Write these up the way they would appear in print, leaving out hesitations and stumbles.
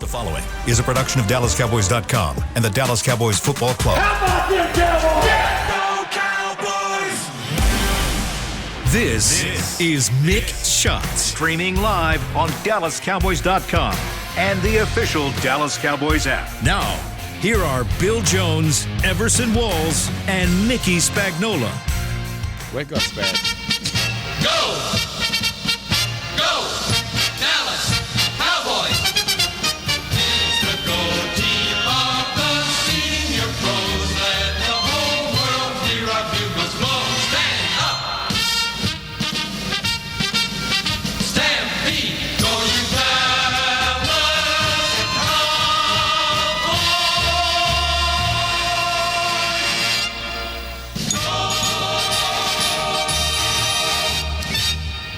The following is a production of DallasCowboys.com and the Dallas Cowboys Football Club. How about them Cowboys? Yeah, go Cowboys! This is Mick Shots, streaming live on DallasCowboys.com and the official Dallas Cowboys app. Now, here are Bill Jones, Everson Walls, and Mickey Spagnola. Wake up, Spag. Go! Go! Dallas Cowboys! It's the gold team of the senior pros. Let the whole world hear our bugles blow. Stand up! Stampede! Go you Dallas Cowboys!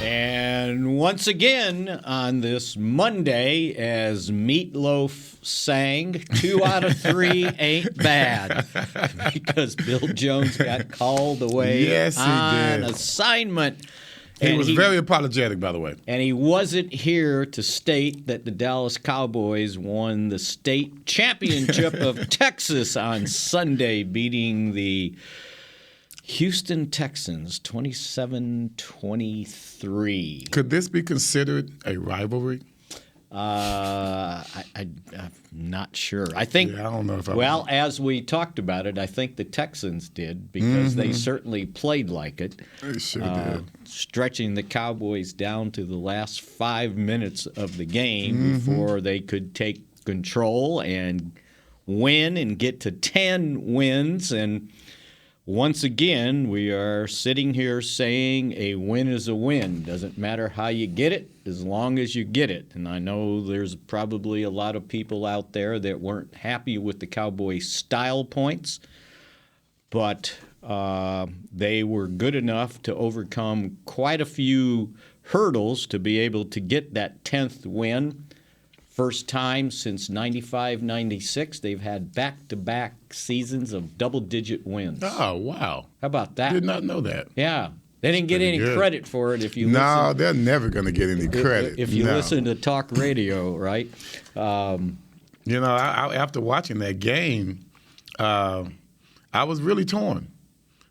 And once again on this Monday, as Meatloaf sang, 2 out of 3 ain't bad, because Bill Jones got called away Yes, he on did. assignment. He And was very apologetic, by the way. And he wasn't here to state that the Dallas Cowboys won the state championship of Texas on Sunday, beating the Houston Texans 27-23. Could this be considered a rivalry? I'm not sure. I think. Yeah, I don't know if I. Well, as we talked about it, I think the Texans did, because they certainly played like it. They sure did. Stretching the Cowboys down to the last 5 minutes of the game before they could take control and win and get to 10 wins. And once again, we are sitting here saying a win is a win. Doesn't matter how you get it, as long as you get it. And I know there's probably a lot of people out there that weren't happy with the Cowboys' style points, but they were good enough to overcome quite a few hurdles to be able to get that 10th win. First time since 95-96, they've had back-to-back seasons of double-digit wins. Oh, wow. How about that? Did not know that. Yeah. They didn't get any good. credit for it if you No, listen. they're never going to get any credit. If you No. listen to talk radio, right? You know, after watching that game, I was really torn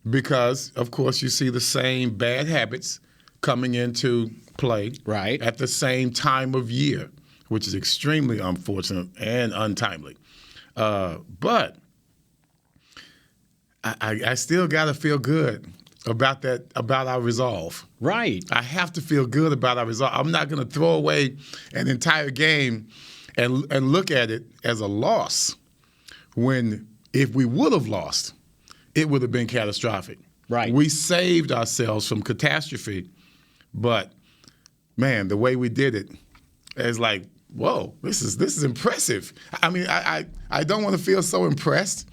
because, of course, you see the same bad habits coming into play Right. at the same time of year, which is extremely unfortunate and untimely. But I still got to feel good about that, about our resolve. Right. I have to feel good about our resolve. I'm not going to throw away an entire game and look at it as a loss when, if we would have lost, it would have been catastrophic. Right. We saved ourselves from catastrophe, but, man, the way we did it is like, whoa, this is impressive. I mean, I don't want to feel so impressed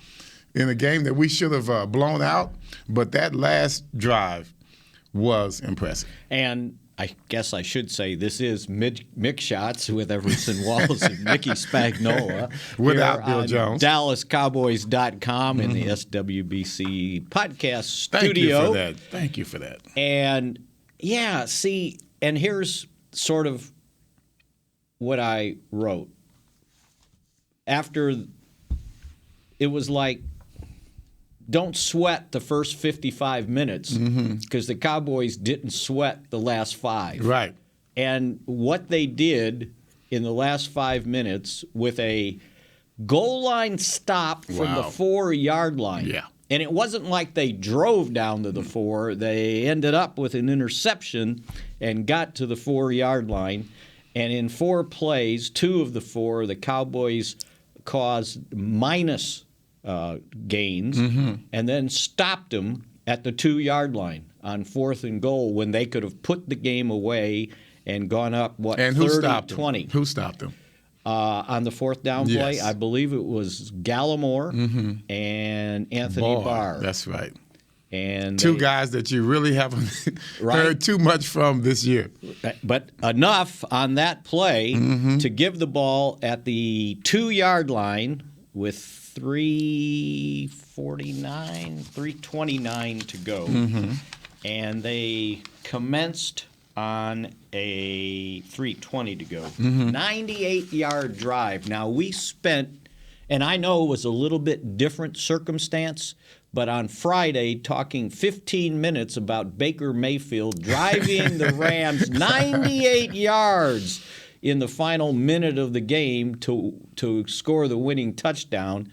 in a game that we should have blown out, but that last drive was impressive. And I guess I should say this is Mick Shots with Everson Walls and Mickey Spagnola. Without here Bill on Jones. DallasCowboys.com in the SWBC podcast studio. Thank you for that. And, yeah, see, and here's sort of what I wrote. After, it was like, don't sweat the first 55 minutes, because the Cowboys didn't sweat the last 5. Right. And what they did in the last 5 minutes with a goal line stop from the 4-yard line. Yeah. And it wasn't like they drove down to the 4. They ended up with an interception and got to the 4-yard line. And in 4 plays, 2 of the 4, the Cowboys caused minus gains and then stopped them at the 2-yard line on 4th and goal when they could have put the game away and gone up, And who stopped 30-20. them? Who stopped them? On the 4th down play, Yes. I believe it was Gallimore and Anthony Barr. That's right. And 2 guys that you really haven't Right. heard too much from this year. But enough on that play to give the ball at the 2-yard line with 3:29 to go. And they commenced on a 3:20 to go. 98-yard drive. Now, we spent, and I know it was a little bit different circumstance, but on Friday, talking 15 minutes about Baker Mayfield driving the Rams 98 yards in the final minute of the game to score the winning touchdown.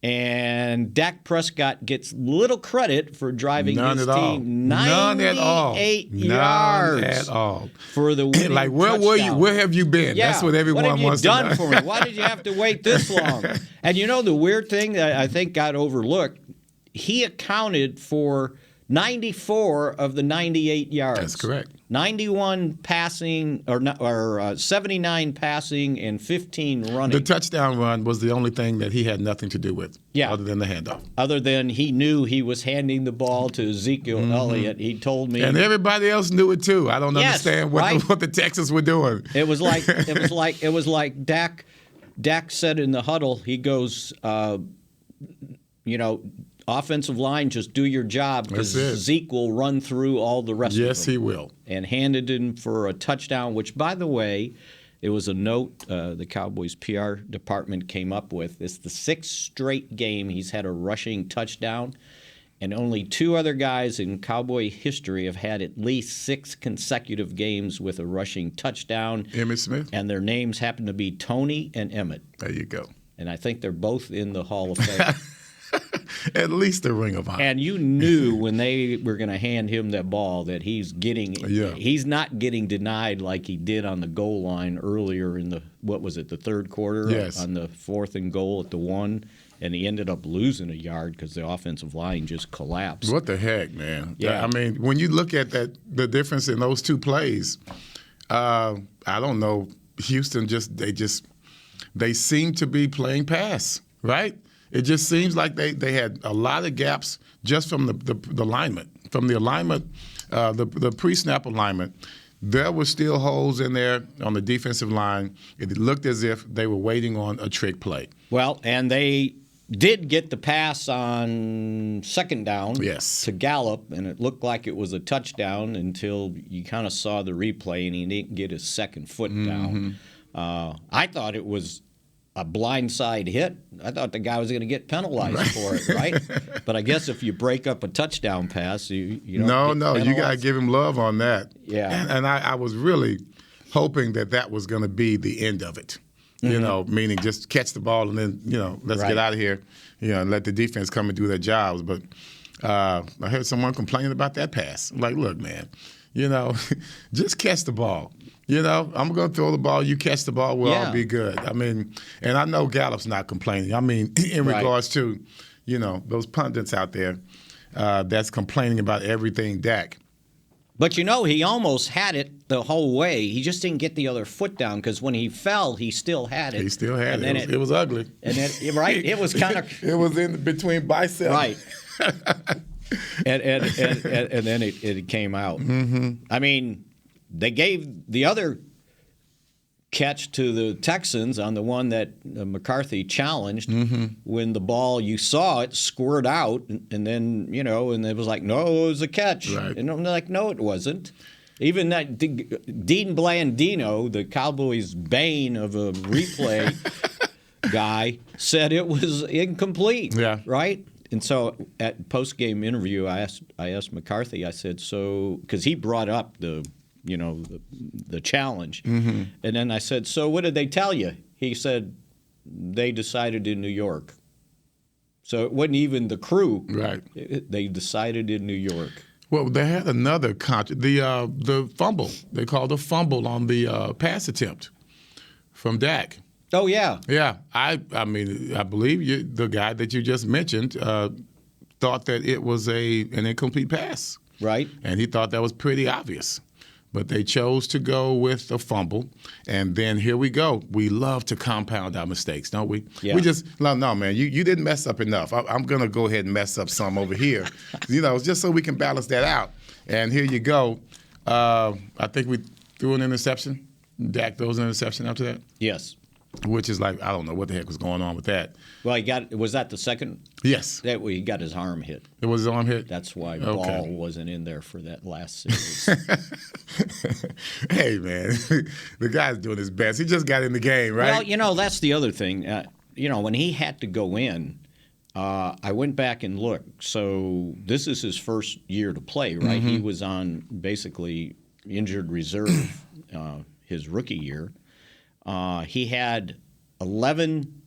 And Dak Prescott gets little credit for driving his team 98 yards. None at all. For the winning like, where touchdown. were you? Where have you been? Yeah. That's what everyone wants to know. What have you done for me? Why did you have to wait this long? And you know the weird thing that I think got overlooked? He accounted for 94 of the 98 yards. That's correct. 91 passing, or 79 passing, and 15 running. The touchdown run was the only thing that he had nothing to do with, Yeah. other than the handoff. Other than he knew he was handing the ball to Ezekiel Elliott. He told me. And everybody else knew it too. I don't understand what the Texans were doing. It was like Dak said in the huddle. He goes, offensive line, just do your job because Zeke will run through all the rest of them. Yes, he will. And handed him for a touchdown, which, by the way, it was a note the Cowboys PR department came up with. It's the 6th straight game he's had a rushing touchdown, and only 2 other guys in Cowboy history have had at least 6 consecutive games with a rushing touchdown. Emmitt Smith? And their names happen to be Tony and Emmett. There you go. And I think they're both in the Hall of Fame. At least a Ring of Honor. And you knew when they were going to hand him that ball that he's not getting denied like he did on the goal line earlier in the third quarter? Yes. On the 4th and goal at the 1, and he ended up losing a yard because the offensive line just collapsed. What the heck, man? Yeah. I mean, when you look at the difference in those 2 plays, I don't know. Houston they seem to be playing pass, right? It just seems like they had a lot of gaps just from the alignment, from the alignment, the pre-snap alignment. There were still holes in there on the defensive line. It looked as if they were waiting on a trick play. Well, and they did get the pass on 2nd down to Gallup, and it looked like it was a touchdown until you kind of saw the replay, and he didn't get his second foot down. I thought it was a blindside hit. I thought the guy was going to get penalized for it, right? But I guess if you break up a touchdown pass, you don't get you got to give him love on that. Yeah. And I was really hoping that was going to be the end of it. Meaning just catch the ball and then, let's get out of here, and let the defense come and do their jobs. But I heard someone complaining about that pass. I'm like, look, man, just catch the ball. I'm going to throw the ball. You catch the ball, we'll all be good. I mean, and I know Gallup's not complaining. I mean, in regards to, those pundits out there that's complaining about everything Dak. But, he almost had it the whole way. He just didn't get the other foot down because when he fell, he still had it. He still had it. It was ugly. And then, it was kind of. It was in between biceps. Right. and then it came out. I mean, they gave the other catch to the Texans on the one that McCarthy challenged when the ball, you saw it squirt out, and then, and it was like, no, it was a catch. Right. And I'm like, no, it wasn't. Even that Dean Blandino, the Cowboys' bane of a replay guy, said it was incomplete. Yeah. Right? And so at post-game interview, I asked McCarthy, I said, so, because he brought up the challenge. And then I said, so what did they tell you? He said, they decided in New York. So it wasn't even the crew. Right. They decided in New York. Well, they had another the fumble. They called a fumble on the pass attempt from Dak. Oh, yeah. Yeah. I believe the guy that you just mentioned thought that it was an incomplete pass. Right. And he thought that was pretty obvious. But they chose to go with a fumble, and then here we go. We love to compound our mistakes, don't we? Yeah. We just, no, man, you didn't mess up enough. I'm going to go ahead and mess up some over here, just so we can balance that out. And here you go. I think we threw an interception. Dak throws an interception after that? Yes. Which is like, I don't know what the heck was going on with that. Well, was that the second Yes. That way he got his arm hit. It was his arm hit? That's why Okay. Ball wasn't in there for that last series. Hey, man, the guy's doing his best. He just got in the game, right? Well, that's the other thing. When he had to go in, I went back and looked. So this is his first year to play, right? He was on basically injured reserve his rookie year. He had 11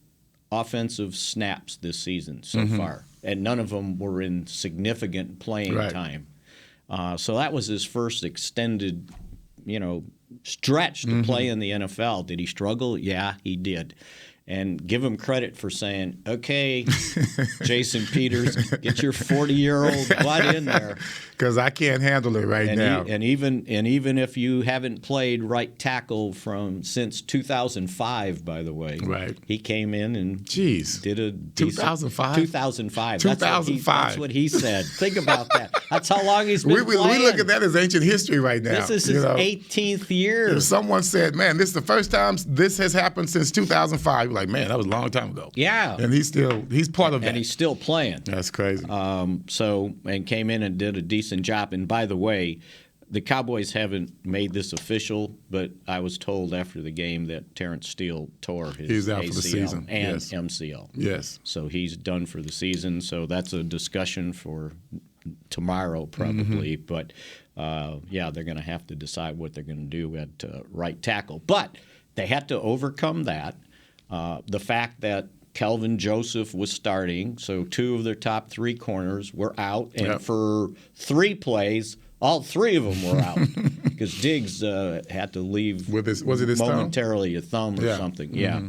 offensive snaps this season so far, and none of them were in significant playing time. So that was his first extended, stretch to play in the NFL. Did he struggle? Yeah, he did. And give him credit for saying, okay, Jason Peters, get your 40-year-old butt in there. Because I can't handle it right now. And even if you haven't played right tackle since 2005, by the way, right? He came in and did a 2005. 2005. 2005. That's what he said. Think about that. That's how long he's been playing. We look at that as ancient history right now. This is his 18th year. If someone said, "Man, this is the first time this has happened since 2005," you're like, "Man, that was a long time ago." Yeah. And he's part of that. And he's still playing. That's crazy. And came in and did a decent job. And by the way, the Cowboys haven't made this official, but I was told after the game that Terence Steele tore his out ACL for the season. and Yes. MCL. Yes. So he's done for the season. So that's a discussion for tomorrow probably. But, they're going to have to decide what they're going to do at right tackle. But they had to overcome that. The fact that Kelvin Joseph was starting, so two of their top three corners were out, and for 3 plays, all 3 of them were out because Diggs had to leave with his momentarily a thumb or something. Mm-hmm.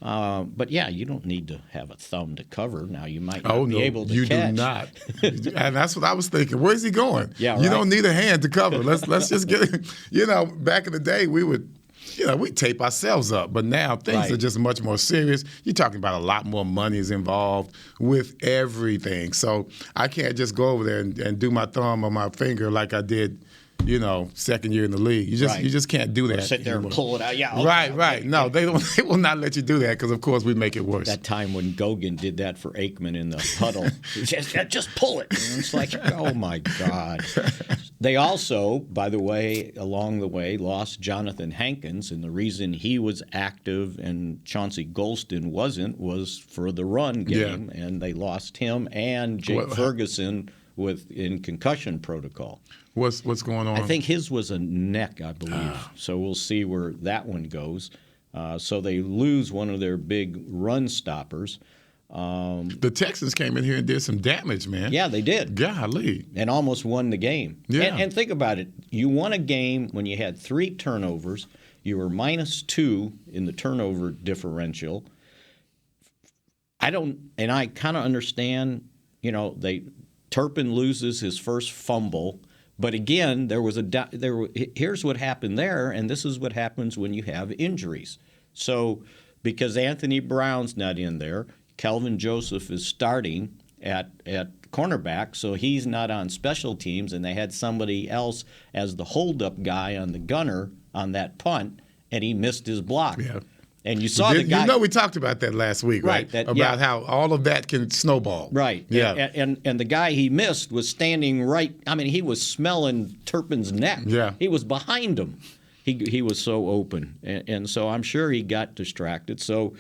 Yeah. But you don't need to have a thumb to cover. Now you might not be able to you catch. do not. And that's what I was thinking. Where's he going? Yeah, You don't need a hand to cover. Let's just get it. Back in the day we would we tape ourselves up, but now things are just much more serious. You're talking about a lot more money is involved with everything. So I can't just go over there and do my thumb or my finger like I did, second year in the league. You just can't do that. Or sit there and pull it out. Yeah. Okay, right. No, they will not let you do that because of course we make it worse. That time when Gogan did that for Aikman in the huddle, just pull it. And it's like, oh my God. They also, by the way, along the way, lost Jonathan Hankins, and the reason he was active and Chauncey Golston wasn't was for the run game, and they lost him and Jake Ferguson in concussion protocol. What's going on? I think his was a neck, I believe. So we'll see where that one goes. So they lose one of their big run stoppers. The Texans came in here and did some damage, man. Yeah, they did. Golly. And almost won the game. Yeah. And think about it. You won a game when you had 3 turnovers. You were -2 in the turnover differential. I kind of understand, Turpin loses his first fumble. But again, here's what happened there, and this is what happens when you have injuries. So because Anthony Brown's not in there, Kelvin Joseph is starting at cornerback, so he's not on special teams, and they had somebody else as the holdup guy on the gunner on that punt, and he missed his block. Yeah. And you saw the guy. We talked about that last week, right? About how all of that can snowball. Right. Yeah. And the guy he missed was standing right. I mean, he was smelling Turpin's neck. Yeah. He was behind him. He was so open, and so I'm sure he got distracted. So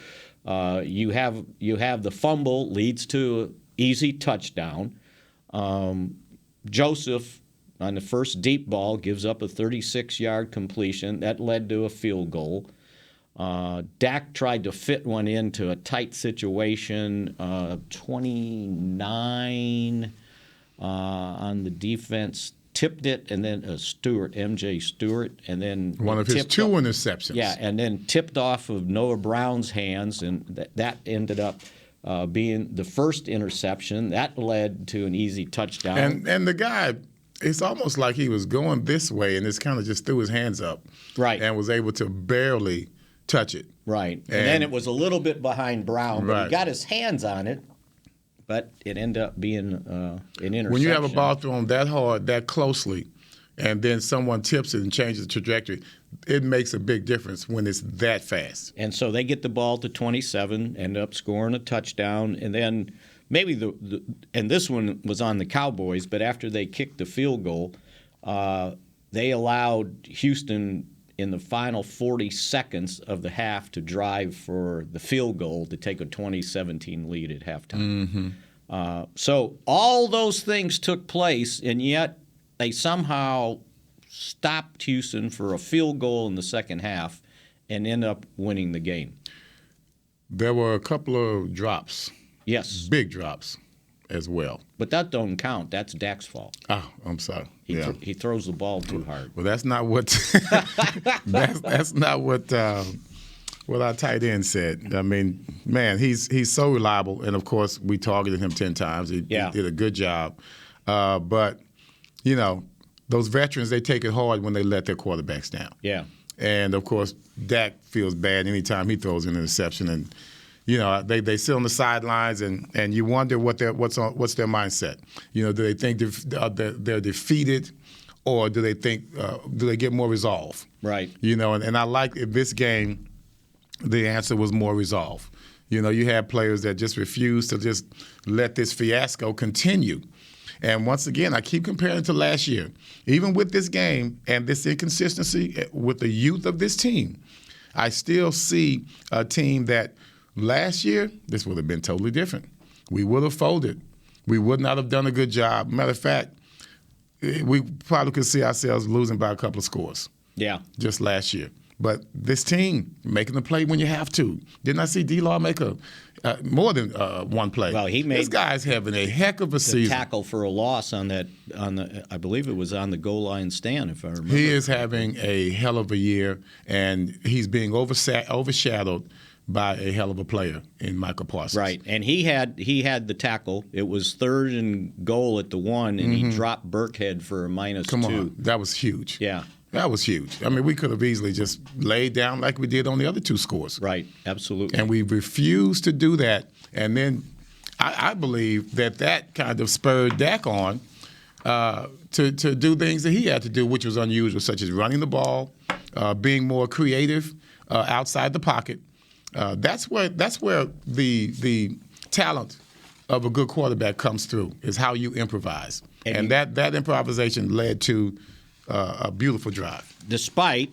you have the fumble leads to an easy touchdown. Joseph on the first deep ball gives up a 36-yard completion that led to a field goal. Dak tried to fit one into a tight situation, 29 on the defense, tipped it, and then MJ Stewart, and then one of his 2 interceptions. Yeah, and then tipped off of Noah Brown's hands, and that ended up being the first interception. That led to an easy touchdown. And the guy, it's almost like he was going this way and just kind of just threw his hands up. Right. And was able to barely touch it. Right. And then it was a little bit behind Brown, but he got his hands on it, but it ended up being an interception. When you have a ball thrown that hard, that closely, and then someone tips it and changes the trajectory, it makes a big difference when it's that fast. And so they get the ball to 27, end up scoring a touchdown, and then maybe and this one was on the Cowboys, but after they kicked the field goal, they allowed Houston in the final 40 seconds of the half to drive for the field goal to take a 20-17 lead at halftime. So all those things took place, and yet they somehow stopped Houston for a field goal in the second half and end up winning the game. There were a couple of drops. Yes. Big drops as well. But that don't count. That's Dak's fault. Oh, I'm sorry. He throws the ball too hard. Well, that's not what that's not what our tight end said. I mean, man, he's so reliable, and of course we targeted him 10 times. He did a good job. But those veterans, they take it hard when they let their quarterbacks down. Yeah. And of course, Dak feels bad anytime he throws an interception, and they sit on the sidelines, and you wonder what's their mindset. Do they think they're defeated, or do they think do they get more resolve? Right. And I like in this game, the answer was more resolve. You had players that just refused to just let this fiasco continue. And once again, I keep comparing it to last year. Even with this game and this inconsistency with the youth of this team, I still see a team that last year, this would have been totally different. We would have folded. We would not have done a good job. Matter of fact, we probably could see ourselves losing by a couple of scores. Yeah. Just last year. But this team making the play when you have to. Didn't I see D-Law make more than one play? Well, he made this guy's having a heck of a season. Tackle for a loss on the I believe it was on the goal line stand, if I remember. He is having a hell of a year, and he's being overshadowed by a hell of a player in Michael Parsons. Right, and he had the tackle. It was 3rd and goal at the 1, and he dropped Burkhead for a -2. Come on, that was huge. Yeah. That was huge. I mean, we could have easily just laid down like we did on the other 2 scores. Right, absolutely. And we refused to do that. And then I believe that kind of spurred Dak on to do things that he had to do, which was unusual, such as running the ball, being more creative outside the pocket. That's where the talent of a good quarterback comes through, is how you improvise. And that improvisation led to a beautiful drive. Despite,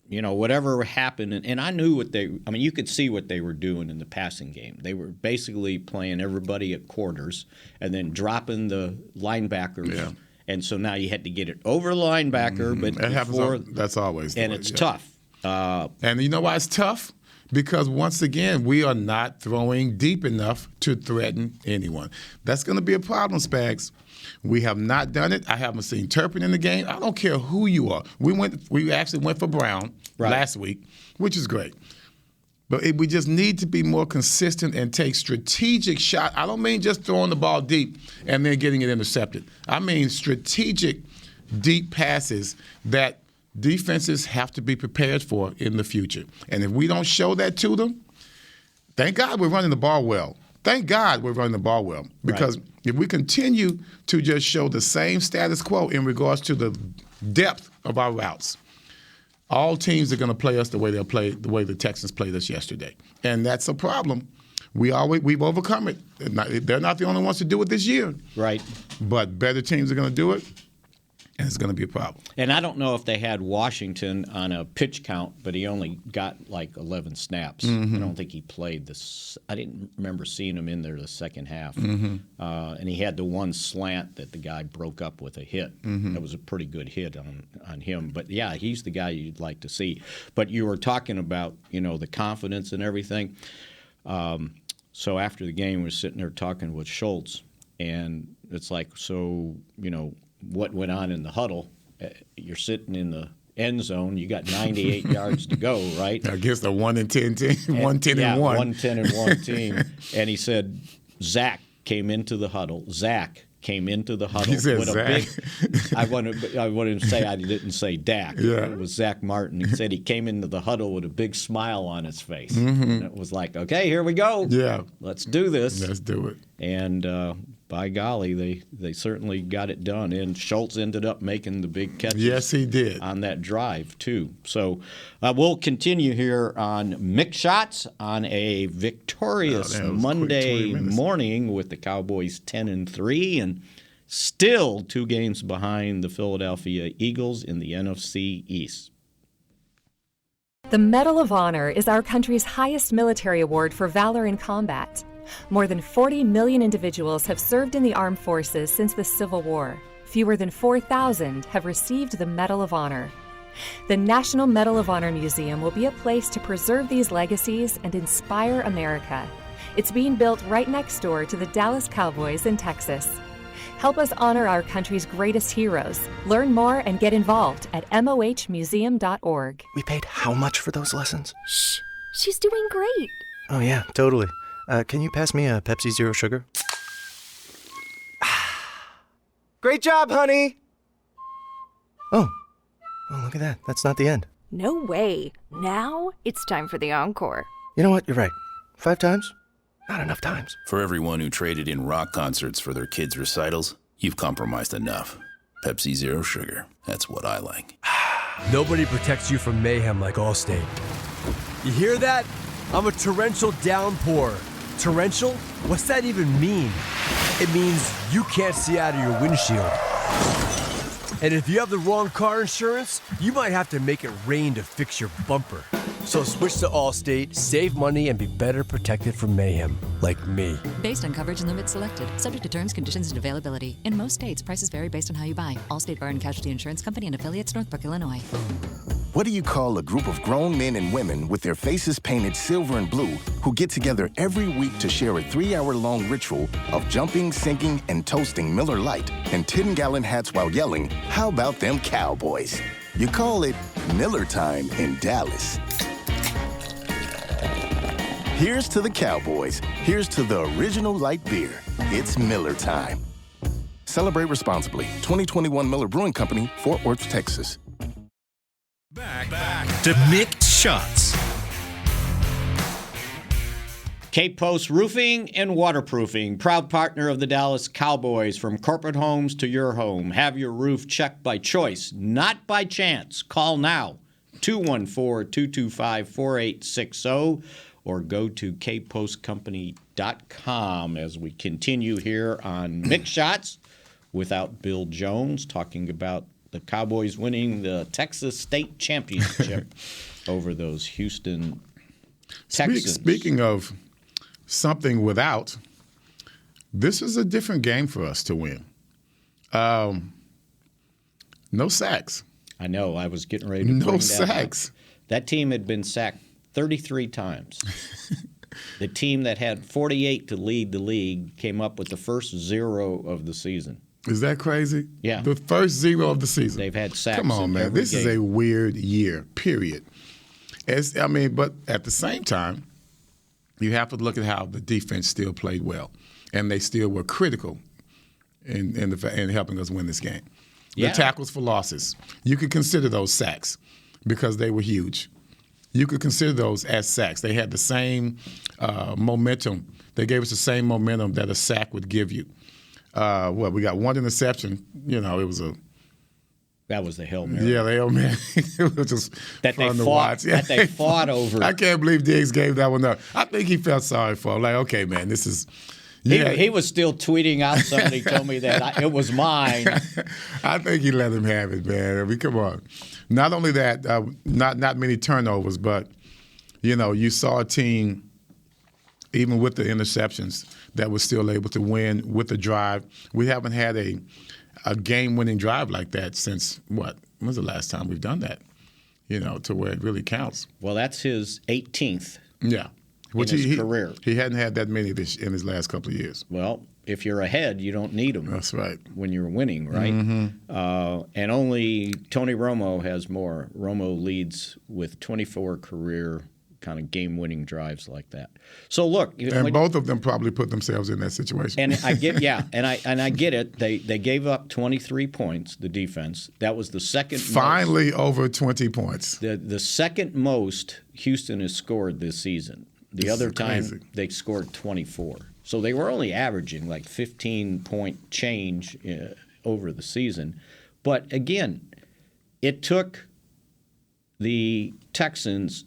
whatever happened, and I knew you could see what they were doing in the passing game. They were basically playing everybody at quarters and then dropping the linebackers. Yeah. And so now you had to get it over the linebacker. But that happens. That's always the way, it's tough. And you know why it's tough? Because once again, we are not throwing deep enough to threaten anyone. That's going to be a problem, Spags. We have not done it. I haven't seen Turpin in the game. I don't care who you are. We actually went for Brown last week, which is great. But we just need to be more consistent and take strategic shots. I don't mean just throwing the ball deep and then getting it intercepted. I mean strategic deep passes that defenses have to be prepared for in the future. And if we don't show that to them, thank God we're running the ball well. Thank God we're running the ball well. Because if we continue to just show the same status quo in regards to the depth of our routes, all teams are going to play us the way the Texans played us yesterday. And that's a problem. We've overcome it. They're not the only ones to do it this year. Right. But better teams are going to do it. And it's going to be a problem. And I don't know if they had Washington on a pitch count, but he only got like 11 snaps. I don't think he played this. I didn't remember seeing him in there the second half. And he had the one slant that the guy broke up with a hit. That was a pretty good hit on him. But, yeah, he's the guy you'd like to see. But you were talking about, the confidence and everything. So after the game, we were sitting there talking with Schultz, and it's like, what went on in the huddle? You're sitting in the end zone. You got 98 yards to go, right? Against a 1-10 team, 1-10 and 1. 1-10 and 1 team. And he said Zach came into the huddle. Zach came into the huddle He said with Zach. a big. I wanted to say I didn't say Dak. Yeah. It was Zach Martin. He said he came into the huddle with a big smile on his face. And it was like, okay, here we go. Yeah. Let's do this. Let's do it. And by golly, they certainly got it done. And Schultz ended up making the big catches. Yes, he did. On that drive, too. So we'll continue here on Mick Shots on a victorious Monday morning with the Cowboys 10-3 and still 2 games behind the Philadelphia Eagles in the NFC East. The Medal of Honor is our country's highest military award for valor in combat. More than 40 million individuals have served in the armed forces since the Civil War. Fewer than 4,000 have received the Medal of Honor. The National Medal of Honor Museum will be a place to preserve these legacies and inspire America. It's being built right next door to the Dallas Cowboys in Texas. Help us honor our country's greatest heroes. Learn more and get involved at mohmuseum.org. We paid how much for those lessons? Shh, she's doing great. Oh, yeah, totally. Can you pass me a Pepsi Zero Sugar? Great job, honey! Oh, look at that. That's not the end. No way. Now it's time for the encore. You know what? You're right. 5 times? Not enough times. For everyone who traded in rock concerts for their kids' recitals, you've compromised enough. Pepsi Zero Sugar. That's what I like. Nobody protects you from mayhem like Allstate. You hear that? I'm a torrential downpour. Torrential? What's that even mean? It means you can't see out of your windshield. And if you have the wrong car insurance, you might have to make it rain to fix your bumper. So switch to Allstate, save money, and be better protected from mayhem, like me. Based on coverage and limits selected, subject to terms, conditions, and availability. In most states, prices vary based on how you buy. Allstate Bar and Casualty Insurance Company and affiliates, Northbrook, Illinois. What do you call a group of grown men and women with their faces painted silver and blue who get together every week to share a 3-hour-long ritual of jumping, singing, and toasting Miller Lite and 10-gallon hats while yelling, "How about them Cowboys?" You call it Miller Time in Dallas. Here's to the Cowboys. Here's to the original light beer. It's Miller Time. Celebrate responsibly. 2021 Miller Brewing Company, Fort Worth, Texas. Back to Mick Shots. Cape Post Roofing and Waterproofing, proud partner of the Dallas Cowboys. From corporate homes to your home, have your roof checked by choice, not by chance. Call now, 214-225-4860, or go to capepostcompany.com as we continue here on Mick Shots without Bill Jones, talking about the Cowboys winning the Texas State Championship over those Houston Texans. Speaking of something without, this is a different game for us to win. No sacks. I know. I was getting ready to bring no that sacks. up. That team had been sacked 33 times. The team that had 48 to lead the league came up with the first 0 of the season. Is that crazy? Yeah. The first 0 of the season. They've had sacks. Come on, man. This is a weird year, period. But at the same time, you have to look at how the defense still played well, and they still were critical in helping us win this game. Yeah. The tackles for losses, you could consider those sacks because they were huge. You could consider those as sacks. They had the same momentum. They gave us the same momentum that a sack would give you. We got one interception. It was that was the Hail Mary. Yeah, the Hail Mary. It was just that fun they to watch. That they fought over. I can't believe Diggs gave that one up. I think he felt sorry for him. Like, okay, man, this is. Yeah. He was still tweeting out. Somebody told me that it was mine. I think he let him have it, man. Come on. Not only that, not many turnovers, but you saw a team, even with the interceptions, that was still able to win with the drive. We haven't had a game-winning drive like that since what? When's the last time we've done that? To where it really counts. Well, that's his 18th. Yeah. In his career. He hadn't had that many in his last couple of years. Well, if you're ahead, you don't need them. That's right. When you're winning, right? Mm-hmm. And only Tony Romo has more. Romo leads with 24 career kind of game-winning drives like that. So look, and both of them probably put themselves in that situation. And I get, I get it. They gave up 23 points. The defense, that was the second. Finally, over 20 points. The second most Houston has scored this season. The other time they scored 24. So they were only averaging like 15-point change over the season. But again, it took the Texans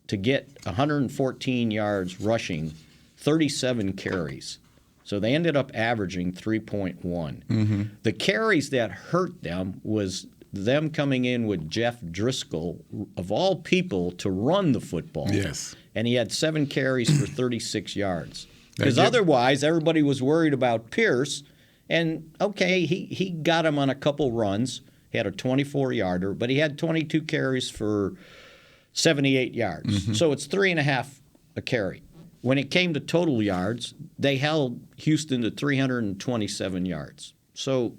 to get 114 yards rushing, 37 carries. So they ended up averaging 3.1. The carries that hurt them was them coming in with Jeff Driscoll, of all people, to run the football. Yes. And he had 7 carries for 36 yards. Because otherwise, everybody was worried about Pierce. And, okay, he got him on a couple runs. He had a 24-yarder, but he had 22 carries for 78 yards. So it's 3.5 a carry. When it came to total yards, they held Houston to 327 yards. So,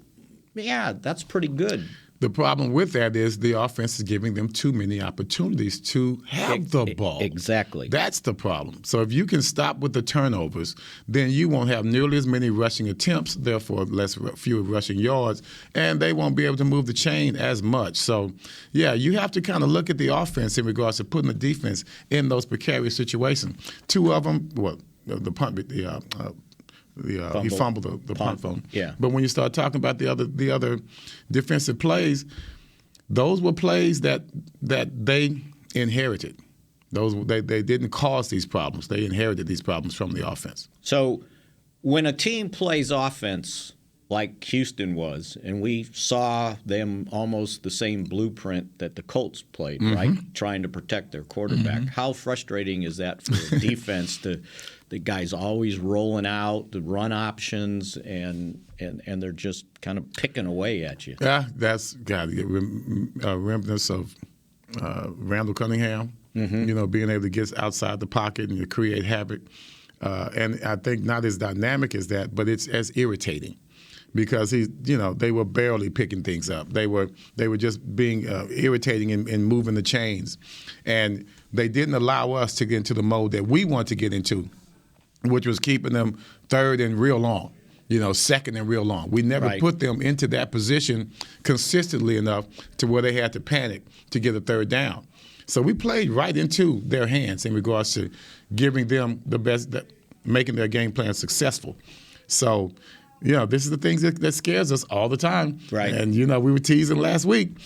yeah, that's pretty good. The problem with that is the offense is giving them too many opportunities to have the ball. Exactly. That's the problem. So if you can stop with the turnovers, then you won't have nearly as many rushing attempts, therefore fewer rushing yards, and they won't be able to move the chain as much. So, yeah, you have to kind of look at the offense in regards to putting the defense in those precarious situations. 2 of them, well, the punt, he fumbled the punt phone. Yeah. But when you start talking about the other defensive plays, those were plays that they inherited. They didn't cause these problems. They inherited these problems from the offense. So when a team plays offense like Houston was, and we saw them almost the same blueprint that the Colts played, right? Trying to protect their quarterback. How frustrating is that for a defense to the guys always rolling out the run options, and they're just kind of picking away at you? Yeah, that's got to get remnants of Randall Cunningham, being able to get outside the pocket and to create havoc. And I think not as dynamic as that, but it's as irritating. Because they were barely picking things up. They were just being irritating and moving the chains, and they didn't allow us to get into the mode that we want to get into, which was keeping them third and real long, second and real long. We never put them into that position consistently enough to where they had to panic to get a third down. So we played right into their hands in regards to giving them the best, making their game plan successful. So. This is the things that scares us all the time. Right. And, we were teasing last week.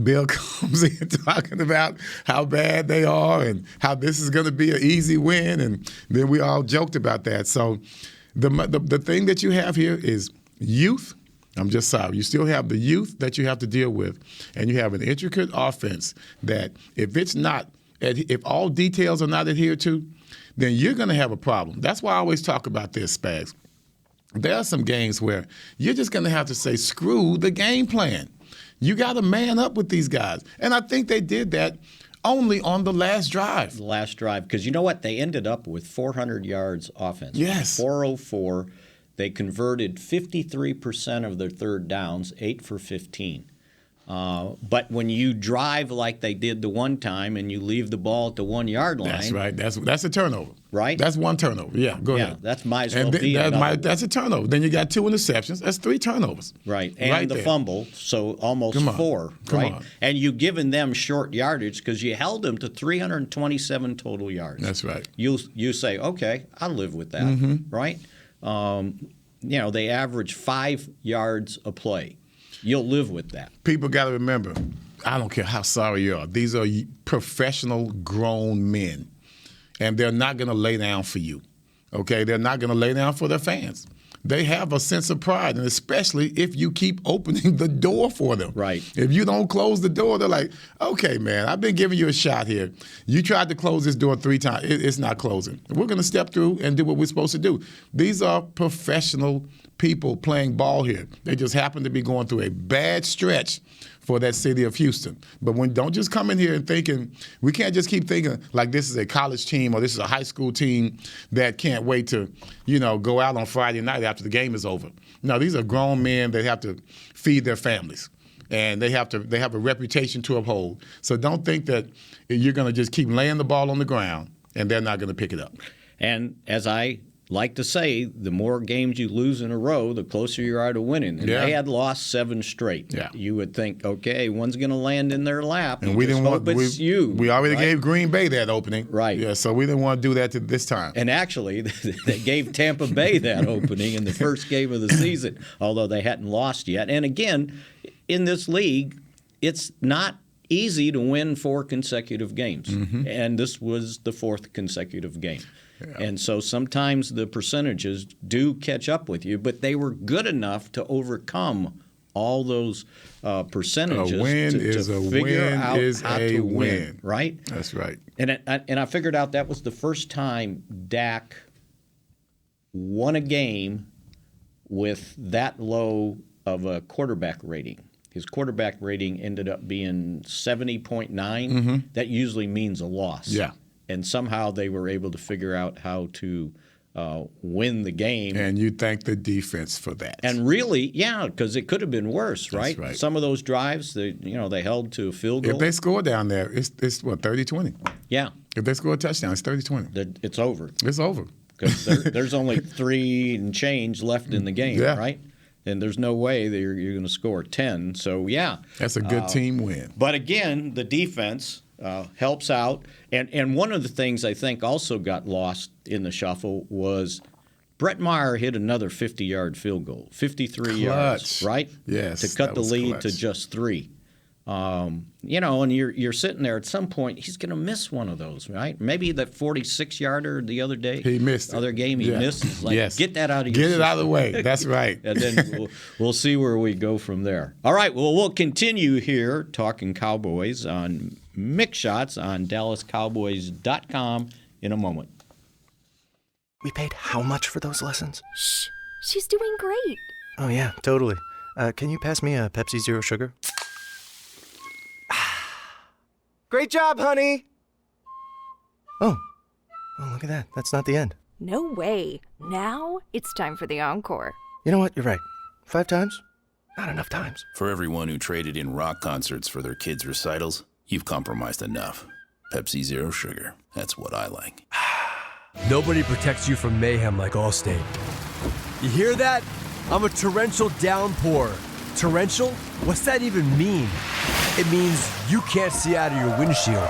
Bill comes in talking about how bad they are and how this is going to be an easy win. And then we all joked about that. So the thing that you have here is youth. I'm just sorry. You still have the youth that you have to deal with. And you have an intricate offense that if all details are not adhered to, then you're going to have a problem. That's why I always talk about this, Spags. There are some games where you're just going to have to say, screw the game plan. You got to man up with these guys. And I think they did that only on the last drive. The last drive. Because you know what? They ended up with 400 yards offense. Yes. 404. They converted 53% of their third downs, 8 for 15. But when you drive like they did the one time and you leave the ball at the 1 yard line. That's right. That's a turnover. Right? That's one turnover. Yeah, go ahead. That's might as well be another. That's a turnover. Then you got 2 interceptions. That's 3 turnovers. Right. And the fumble, so almost 4. Right? On. And you've given them short yardage because you held them to 327 total yards. That's right. You say, okay, I'll live with that. Right? They average 5 yards a play. You'll live with that. People got to remember, I don't care how sorry you are. These are professional grown men, and they're not going to lay down for you, okay? They're not going to lay down for their fans. They have a sense of pride, and especially if you keep opening the door for them. Right. If you don't close the door, they're like, okay, man, I've been giving you a shot here. You tried to close this door 3 times. It's not closing. We're going to step through and do what we're supposed to do. These are professional people playing ball here. They just happen to be going through a bad stretch for that city of Houston. But don't just come in here and thinking, we can't just keep thinking like this is a college team or this is a high school team that can't wait to, go out on Friday night after the game is over. No, these are grown men that have to feed their families. And they have a reputation to uphold. So don't think that you're going to just keep laying the ball on the ground and they're not going to pick it up. And as I like to say, the more games you lose in a row, the closer you are to winning. And they had lost 7 straight. Yeah. You would think, okay, one's going to land in their lap. And you we just didn't hope want. it's you. We already right? gave Green Bay that opening. Right. Yeah. So we didn't want to do that this time. And actually, they gave Tampa Bay that opening in the first game of the season, although they hadn't lost yet. And again, in this league, it's not easy to win 4 consecutive games. And this was the 4th consecutive game. Yeah. And so sometimes the percentages do catch up with you, but they were good enough to overcome all those percentages a win to is a figure win out is how a to win. win, right? That's right. And I figured out that was the first time Dak won a game with that low of a quarterback rating. His quarterback rating ended up being 70.9. That usually means a loss. Yeah. And somehow they were able to figure out how to win the game. And you thank the defense for that. And really, yeah, because it could have been worse, right? That's right. Some of those drives, they held to a field goal. If they score down there, it's what, 30-20? Yeah. If they score a touchdown, it's 30-20. It's over. It's over. Because there's only 3 and change left in the game, right? And there's no way that you're going to score 10. So, yeah. That's a good team win. But again, the defense helps out. And one of the things I think also got lost in the shuffle was Brett Maher hit another 50-yard field goal, 53 yards, right? Yes. To cut the lead clutch. to just 3. And you're sitting there at some point, he's going to miss one of those, right? Maybe that 46-yarder the other day. He missed it. Other game he missed. It's like, yes. Get that out of your Get it system. out of the way. That's right. And then we'll see where we go from there. All right, well, we'll continue here talking Cowboys on Mick Shots on DallasCowboys.com in a moment. We paid how much for those lessons? Shh, she's doing great. Oh, yeah, totally. Can you pass me a Pepsi Zero Sugar? Great job, honey! Oh, look at that. That's not the end. No way. Now it's time for the encore. You know what? You're right. 5 times? Not enough times. For everyone who traded in rock concerts for their kids' recitals, you've compromised enough. Pepsi Zero Sugar. That's what I like. Nobody protects you from mayhem like Allstate. You hear that? I'm a torrential downpour. Torrential? What's that even mean? It means you can't see out of your windshield.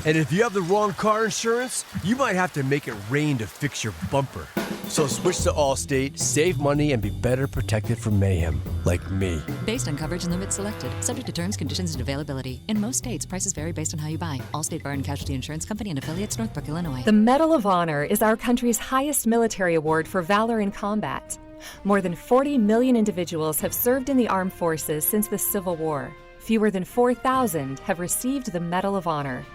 And if you have the wrong car insurance, you might have to make it rain to fix your bumper. So switch to Allstate, save money, and be better protected from mayhem, like me. Based on coverage and limits selected, subject to terms, conditions, and availability. In most states, prices vary based on how you buy. Allstate Bar and Casualty Insurance Company and affiliates, Northbrook, Illinois. The Medal of Honor is our country's highest military award for valor in combat. More than 40 million individuals have served in the armed forces since the Civil War. Fewer than 4,000 have received the Medal of Honor.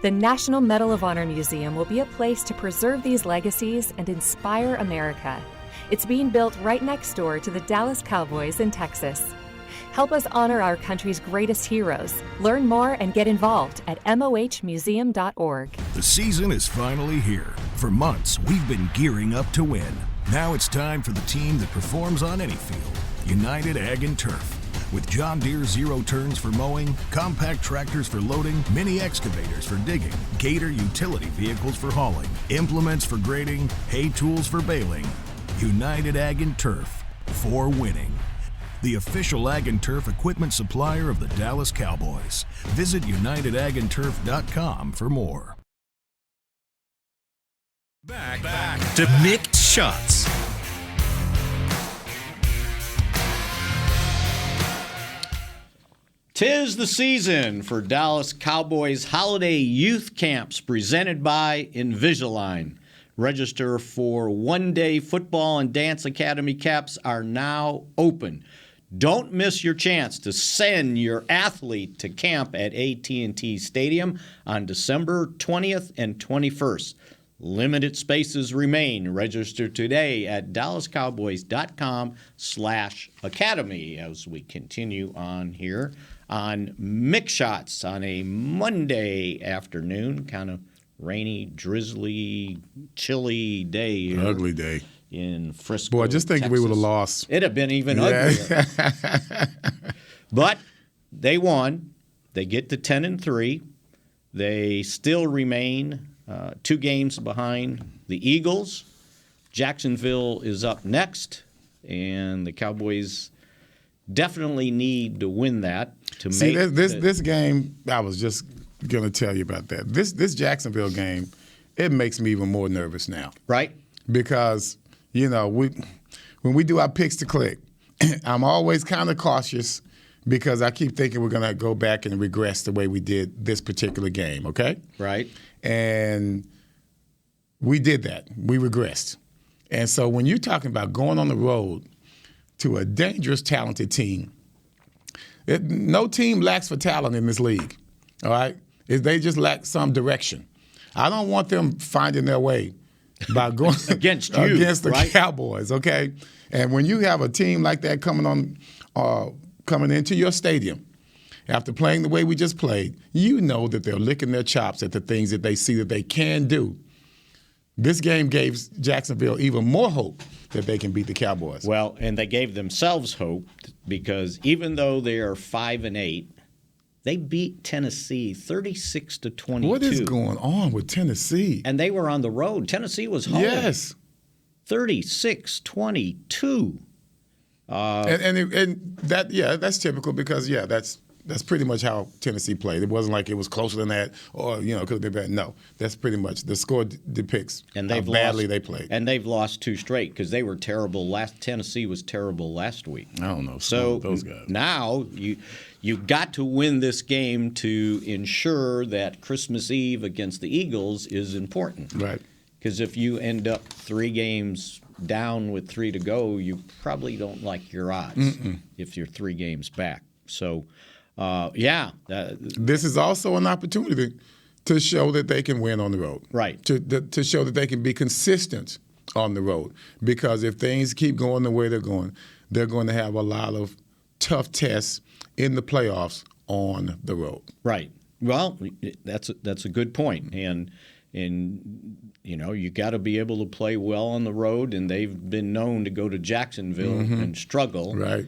The National Medal of Honor Museum will be a place to preserve these legacies and inspire America. It's being built right next door to the Dallas Cowboys in Texas. Help us honor our country's greatest heroes. Learn more and get involved at mohmuseum.org. The season is finally here. For months, we've been gearing up to win. Now it's time for the team that performs on any field, United Ag and Turf. With John Deere zero turns for mowing, compact tractors for loading, mini excavators for digging, Gator utility vehicles for hauling, implements for grading, hay tools for baling. United Ag and Turf, for winning. The official Ag and Turf equipment supplier of the Dallas Cowboys. Visit UnitedAgAndTurf.com for more. Back to Mick Shots. Tis the season for Dallas Cowboys holiday youth camps presented by Invisalign. Register for one-day football and dance academy camps are now open. Don't miss your chance to send your athlete to camp at AT&T Stadium on December 20th and 21st. Limited spaces remain. Register today at DallasCowboys.com/academy as we continue on here on Mick Shots on a Monday afternoon. Kind of rainy, drizzly, chilly day here. Ugly day. In Frisco, Boy, just thinking we would have Texas. lost. It'd have been even uglier. But they won. They get to 10-3. They still remain 2 games behind the Eagles. Jacksonville is up next, and the Cowboys definitely need to win that to See, make this game. I was just going to tell you about that. This Jacksonville game, it makes me even more nervous now. Right? Because when we do our picks to click, I'm always kind of cautious because I keep thinking we're going to go back and regress the way we did this particular game. Okay? Right. And we did that. We regressed. And so when you're talking about going on the road to a dangerous, talented team, no team lacks for talent in this league, all right? They just lack some direction. I don't want them finding their way by going against the right? Cowboys, okay? And when you have a team like that coming into your stadium after playing the way we just played, you know that they're licking their chops at the things that they see that they can do. This game gave Jacksonville even more hope that they can beat the Cowboys. Well, and they gave themselves hope because even though they are 5-8, they beat Tennessee 36-22. What is going on with Tennessee? And they were on the road. Tennessee was home. Yes. 36-22. And that's typical because that's pretty much how Tennessee played. It wasn't like it was closer than that or it could have been better. No, that's pretty much the score depicts how badly they played. And they've lost 2 straight because they were terrible. Tennessee was terrible last week. I don't know. So those guys. Now you got to win this game to ensure that Christmas Eve against the Eagles is important. Right. Because if you end up 3 games down with 3 to go, you probably don't like your odds if you're 3 games back. So. This is also an opportunity to show that they can win on the road. Right. To show that they can be consistent on the road. Because if things keep going the way they're going to have a lot of tough tests in the playoffs on the road. Right. Well, that's a good point. And you got to be able to play well on the road, and they've been known to go to Jacksonville and struggle. Right.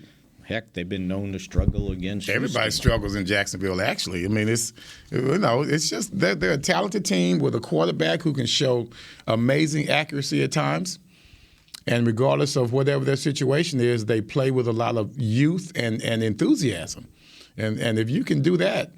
Heck, they've been known to struggle against everybody Houston. Struggles in Jacksonville, actually. I mean, it's just they're a talented team with a quarterback who can show amazing accuracy at times. And regardless of whatever their situation is, they play with a lot of youth and enthusiasm. And if you can do that,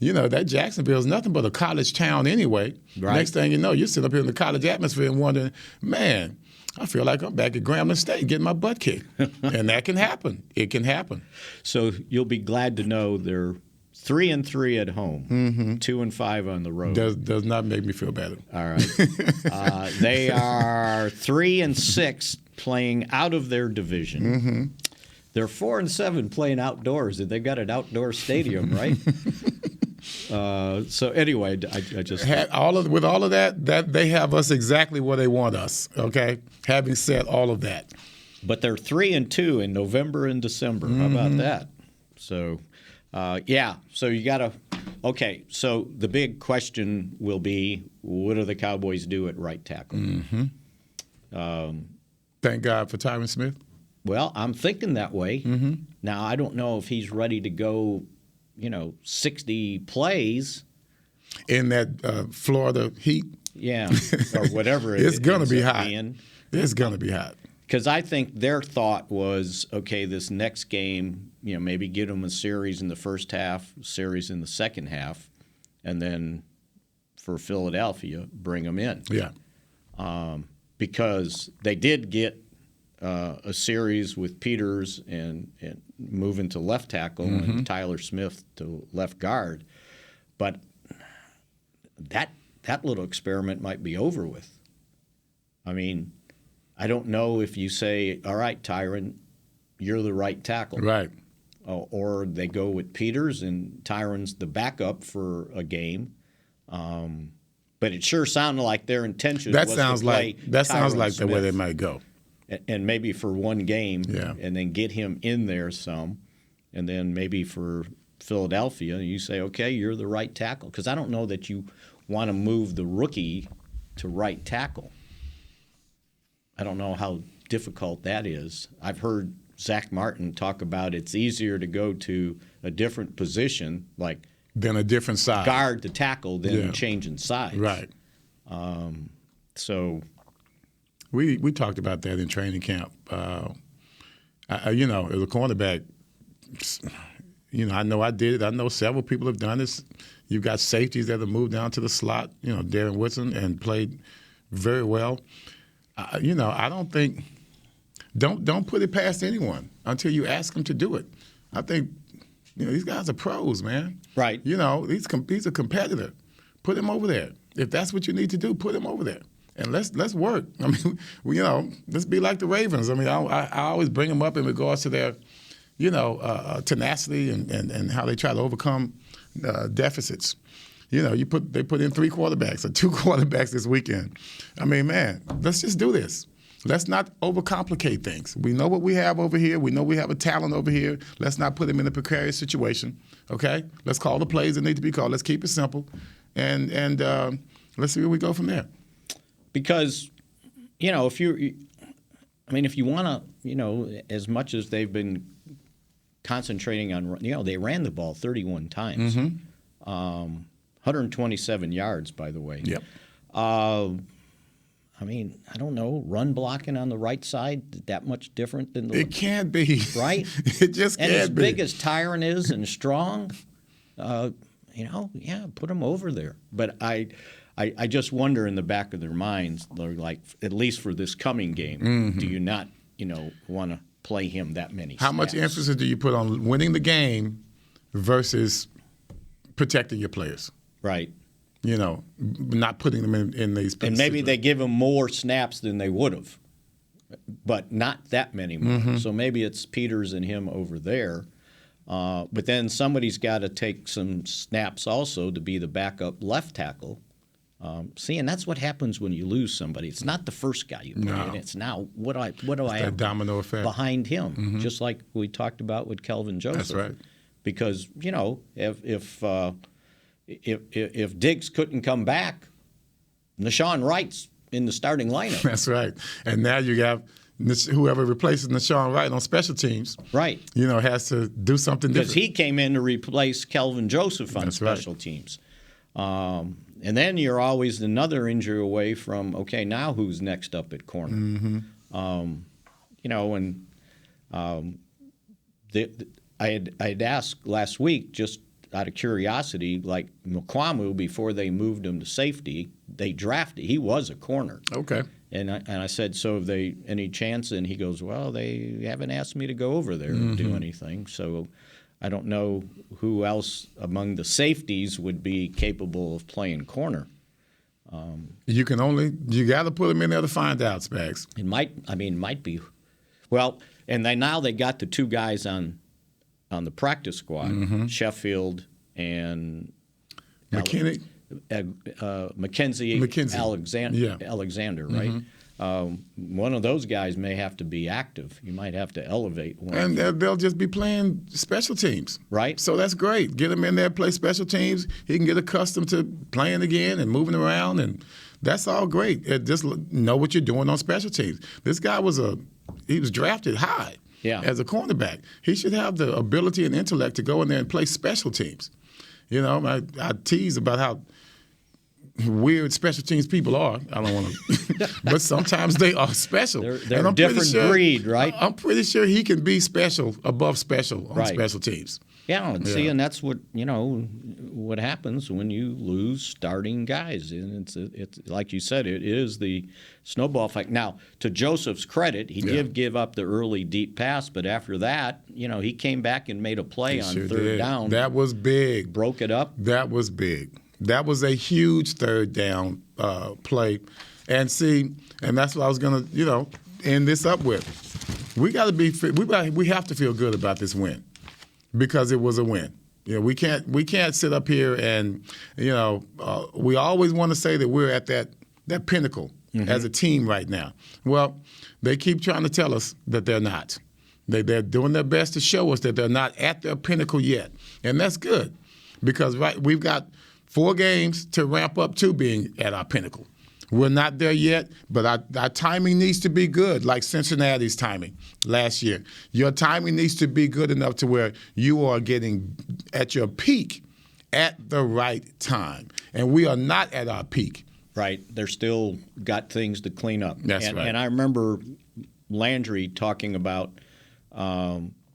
that Jacksonville is nothing but a college town anyway. Right. Next thing you know, you sit up here in the college atmosphere and wondering, man, I feel like I'm back at Grambling State getting my butt kicked. And that can happen. It can happen. So you'll be glad to know they're 3-3 at home, 2-5 on the road. Does not make me feel better. All right. They are 3-6 playing out of their division. They're 4-7 playing outdoors. They've got an outdoor stadium, right? So anyway, I just with all of that they have us exactly where they want us. Okay, having said all of that, but they're 3-2 in November and December. How about that? So, So you got to. Okay, so the big question will be, what do the Cowboys do at right tackle? Thank God for Tyron Smith. Well, I'm thinking that way. Now I don't know if he's ready to go. 60 plays in that Florida heat. Yeah, or whatever it's going to be hot. It's going to be hot. Because I think their thought was, okay, this next game, maybe give them a series in the first half, series in the second half, and then for Philadelphia, bring them in. Yeah. Because they did get a series with Peters and moving to left tackle and Tyler Smith to left guard. But that little experiment might be over with. I mean, I don't know if you say, all right, Tyron, you're the right tackle. Right. Or they go with Peters and Tyron's the backup for a game. But it sure sounded like their intention was to play sounds like Smith. The way they might go. And maybe for one game, yeah. And then get him in there some, and then maybe for Philadelphia, you say, okay, you're the right tackle. Because I don't know that you want to move the rookie to right tackle. I don't know how difficult that is. I've heard Zach Martin talk about it's easier to go to a different position, like than a different side, guard to tackle, than changing sides. Right. So we talked about that in training camp. As a cornerback, I know I did it. I know several people have done this. You've got safeties that have moved down to the slot, Darren Woodson, and played very well. I don't think don't put it past anyone until you ask them to do it. I think these guys are pros, man. Right. He's a competitor. Put him over there. If that's what you need to do, put him over there. And let's work. I mean, let's be like the Ravens. I mean, I always bring them up in regards to their, tenacity and how they try to overcome deficits. They put in 3 quarterbacks or 2 quarterbacks this weekend. I mean, man, let's just do this. Let's not overcomplicate things. We know what we have over here. We know we have a talent over here. Let's not put them in a precarious situation. Okay? Let's call the plays that need to be called. Let's keep it simple, and let's see where we go from there. Because, if you want to, as much as they've been concentrating on, they ran the ball 31 times, 127 yards, by the way. Yep. I don't know, run blocking on the right side, that much different than the... It can't be. Right? It just can't be. And as big as Tyron is and strong, put him over there. But I just wonder in the back of their minds, they're like, at least for this coming game, do you not, want to play him that many How snaps? much emphasis do you put on winning the game versus protecting your players? Right. Not putting them in these. And maybe they give him more snaps than they would have, but not that many more. So maybe it's Peters and him over there. But then somebody's got to take some snaps also to be the backup left tackle. And that's what happens when you lose somebody. It's not the first guy you put in. It's now what do I have domino effect behind him? Just like we talked about with Kelvin Joseph. That's right. Because if Diggs couldn't come back, Nashawn Wright's in the starting lineup. That's right. And now you have whoever replaces Nashawn Wright on special teams. Right. Has to do something different. Because he came in to replace Kelvin Joseph on special teams. And then you're always another injury away from, okay, now who's next up at corner? I had asked last week, just out of curiosity, like Mukwamu, before they moved him to safety, they drafted, he was a corner. Okay. And I said, so have they any chance? And he goes, well, they haven't asked me to go over there and do anything. So I don't know who else among the safeties would be capable of playing corner. You got to put them in there to find out, Spags. It might be. Well, and now they got the 2 guys on the practice squad, Sheffield and McKinney. Mackenzie Alexander, right? One of those guys may have to be active. You might have to elevate one. And they'll just be playing special teams. Right. So that's great. Get him in there, play special teams. He can get accustomed to playing again and moving around, and that's all great. Just know what you're doing on special teams. This guy was drafted high as a cornerback. He should have the ability and intellect to go in there and play special teams. I tease about how weird special teams people are. I don't want to, but sometimes they are special. They're a different breed, right? I'm pretty sure he can be special, above special on special teams. Yeah, and that's what what happens when you lose starting guys, and it's like you said, it is the snowball effect. Now, to Joseph's credit, he did give up the early deep pass, but after that, he came back and made a play on third down. That was big. Broke it up. That was big. That was a huge third down play, and that's what I was going to end this up with. We have to feel good about this win. Because it was a win. We can't sit up here and we always want to say that we're at that pinnacle as a team right now. Well, they keep trying to tell us that they're not. They're doing their best to show us that they're not at their pinnacle yet, and that's good because we've got 4 games to ramp up to being at our pinnacle. We're not there yet, but our timing needs to be good, like Cincinnati's timing last year. Your timing needs to be good enough to where you are getting at your peak at the right time. And we are not at our peak Right. They're still got things to clean up. That's right. And I remember Landry talking about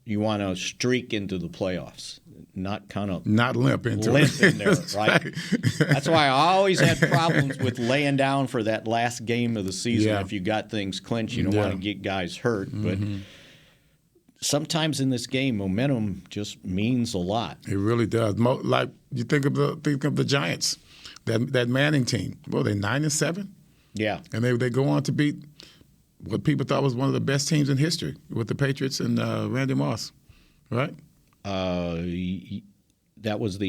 you want to streak into the playoffs, not kind of limp into limp it. in there, right? That's why I always had problems with laying down for that last game of the season. Yeah. If you got things clinched, you don't want to get guys hurt. But sometimes in this game, momentum just means a lot. It really does. Like you think of the Giants, that Manning team. Well, they're 9-7. Yeah, and they go on to beat what people thought was one of the best teams in history with the Patriots and Randy Moss, right? That wasn't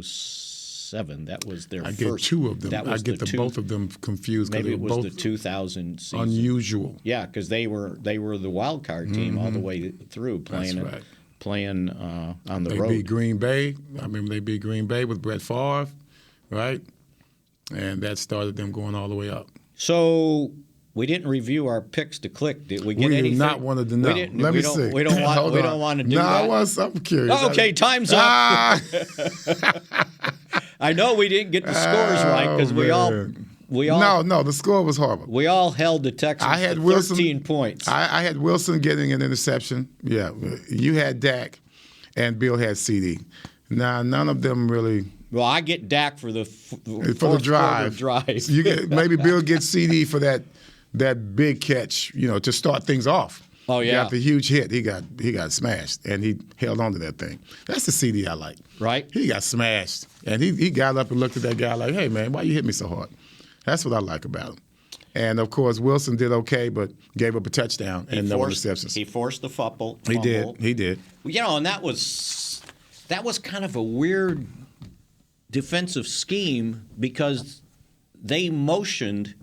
07. That was their first. I get two of them. I get both of them confused. Maybe it was both the 2000 season. Unusual. Yeah, because they were the wild card team all the way through, playing on the road. They beat Green Bay. I remember they beat Green Bay with Brett Favre, right? And that started them going all the way up. So we didn't review our picks to click. Did we get anything? We did not want to know. Let me see. We don't want to do that. I'm curious. Oh, okay, time's up. I know we didn't get the scores right because we all. No, the score was horrible. We all held the Texans to 13 points. I had Wilson getting an interception. Yeah, you had Dak, and Bill had CD. Now, none of them really. Well, I get Dak for the drive. You get maybe Bill gets CD for that big catch, to start things off. Oh yeah, after a huge hit, he got smashed, and he held on to that thing. That's the CD I like. Right? He got smashed, and he got up and looked at that guy like, "Hey man, why you hit me so hard?" That's what I like about him. And of course, Wilson did okay, but gave up a touchdown and no interceptions. He forced the fumble. He did. And that was kind of a weird defensive scheme because they motioned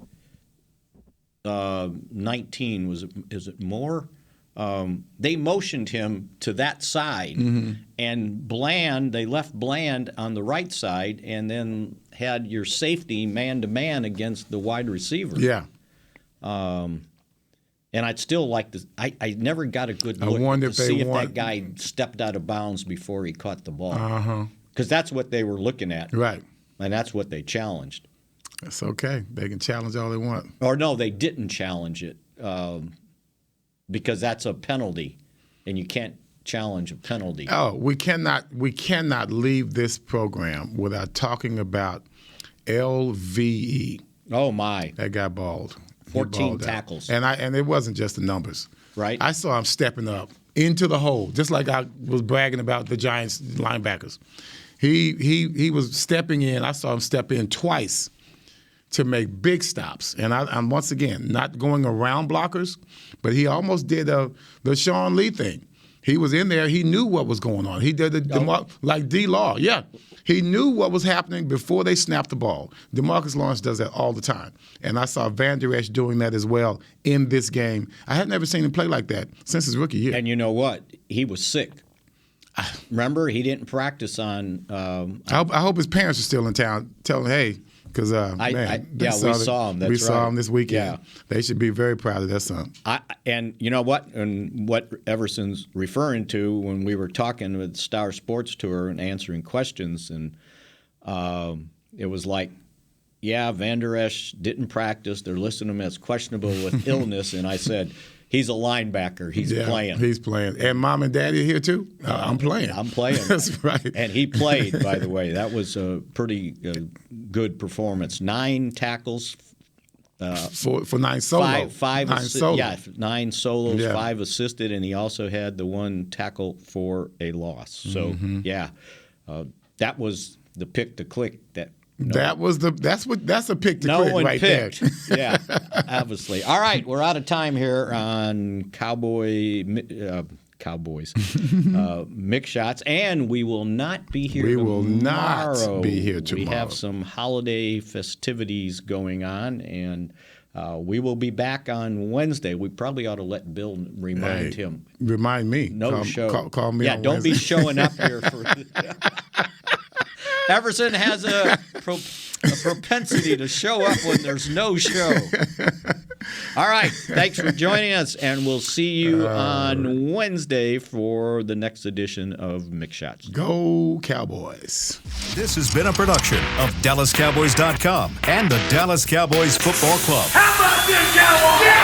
19 is it Moore? They motioned him to that side, and they left Bland on the right side, and then had your safety man to man against the wide receiver. Yeah. And I'd still like to. I never got a good look to see if that guy stepped out of bounds before he caught the ball. Because that's what they were looking at. Right. And that's what they challenged. That's okay. They can challenge all they want. Or no, they didn't challenge it because that's a penalty, and you can't challenge a penalty. Oh, we cannot leave this program without talking about LVE. Oh my! That guy balled. 14 tackles. And it wasn't just the numbers. Right. I saw him stepping up into the hole, just like I was bragging about the Giants linebackers. He was stepping in. I saw him step in twice to make big stops. And I'm once again not going around blockers, but he almost did the Sean Lee thing. He was in there. He knew what was going on. He did like D-Law. Yeah. He knew what was happening before they snapped the ball. DeMarcus Lawrence does that all the time. And I saw Van Der Esch doing that as well in this game. I had never seen him play like that since his rookie year. And you know what? He was sick. Remember, he didn't practice on. I hope his parents are still in town telling him, hey, because, we saw him. That's we saw right. him this weekend. Yeah. They should be very proud of their son. And you know what? And what Everson's referring to when we were talking with Star Sports Tour and answering questions, and it was like, yeah, Van Der Esch didn't practice. They're listing him as questionable with illness. And I said, he's a linebacker. He's playing. He's playing. And Mom and Daddy are here, too? I'm playing. I'm playing. That's right. And he played, by the way. That was a pretty good performance. 9 tackles. For 9 solos. 9 solos. Yeah, 9 solos, 5 assisted, and he also had the 1 tackle for a loss. So, that was the pick to click that. That's a pick to no click one right picked. there. Yeah, obviously. All right, we're out of time here on Cowboys Mick Shots, and we will not be here tomorrow. We will not be here tomorrow. We have some holiday festivities going on, and we will be back on Wednesday. We probably ought to let Bill remind him. Remind me. Show. Call me on don't Wednesday. be showing up here for. Everson has a propensity to show up when there's no show. All right. Thanks for joining us, and we'll see you on Wednesday for the next edition of Mick Shots. Go Cowboys. This has been a production of DallasCowboys.com and the Dallas Cowboys Football Club. How about this, Cowboys?